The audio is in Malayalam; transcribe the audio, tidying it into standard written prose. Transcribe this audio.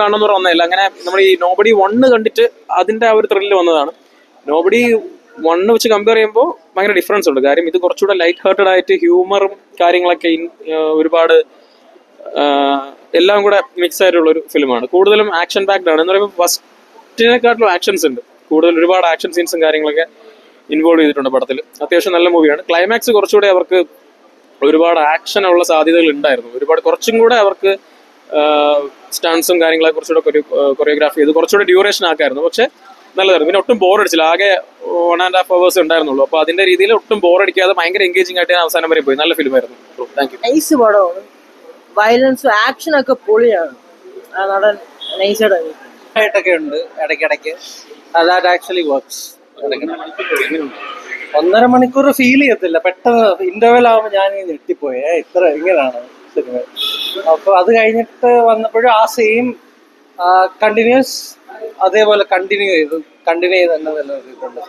കാണുന്ന വന്നതല്ല. അങ്ങനെ നമ്മൾ ഈ നോബഡി 1 കണ്ടിട്ട് അതിന്റെ ആ ഒരു ത്രില്ല് വന്നതാണ്. നോബഡി 1 വെച്ച് കമ്പയർ ചെയ്യുമ്പോൾ ഭയങ്കര ഡിഫറൻസ് ഉണ്ട്. കാര്യം ഇത് കുറച്ചുകൂടെ ലൈറ്റ് ഹാർട്ടഡ് ആയിട്ട് ഹ്യൂമറും കാര്യങ്ങളൊക്കെ ഒരുപാട് എല്ലാം കൂടെ മിക്സ് ആയിട്ടുള്ള ഒരു ഫിലിമാണ്. കൂടുതലും ആക്ഷൻ പാക്ഡ് ആണ്. എന്ന് പറയുമ്പോൾ ഫസ്റ്റിനെക്കാട്ടിലും ആക്ഷൻസ് ഉണ്ട്. കൂടുതൽ ഒരുപാട് ആക്ഷൻ സീൻസും കാര്യങ്ങളൊക്കെ ഇൻവോൾവ് ചെയ്തിട്ടുണ്ട് പടത്തിൽ. അത്യാവശ്യം നല്ല മൂവിയാണ്. ക്ലൈമാക്സ് കുറച്ചുകൂടെ അവർക്ക് ഒരുപാട് ആക്ഷനുള്ള സാധ്യതകൾ ഉണ്ടായിരുന്നു. കുറച്ചും കൂടെ അവർക്ക് സ്റ്റൺസും കാര്യങ്ങളൊക്കെ കുറച്ചുകൂടെ കൊറിയോഗ്രാഫി ചെയ്ത് കുറച്ചുകൂടെ ഡ്യൂറേഷൻ ആക്കായിരുന്നു. പക്ഷെ നല്ലതായിരുന്നു. പിന്നെ ഒട്ടും ബോർ അടിച്ചില്ല. ആകെ 1.5 hours ഉണ്ടായിരുന്നുള്ളൂ. അപ്പൊ അതിന്റെ രീതിയിൽ ഒട്ടും ബോർ അടിക്കാതെ ഭയങ്കര എൻഗേജിംഗ് ആയിട്ട് ഞാൻ അവസാനം വരെ പോയി. നല്ല ഫിലിമായിരുന്നു. Thank you. നൈസ് പടമാണ്. വയലൻസും ആക്ഷനൊക്കെ പൊളിയാണ്. ആ നടൻ നൈസായിട്ടൊക്കെ ഉണ്ട് ഇടയ്ക്കിടയ്ക്ക്. That actually works. 1.5 മണിക്കൂർ ഫീൽ ചെയ്യത്തില്ല. പെട്ടെന്ന് ഇന്റർവെൽ ആവുമ്പോൾ ഞാൻ ഞെട്ടിപ്പോയി. ഇത്ര ഇങ്ങനെയാണ് സിനിമ. അപ്പൊ അത് കഴിഞ്ഞിട്ട് വന്നപ്പോഴും ആ സെയിം കണ്ടിന്യൂസ് അതേപോലെ കണ്ടിന്യൂ ചെയ്ത് തന്നെ നിലനിർത്തിയിട്ടുണ്ട്.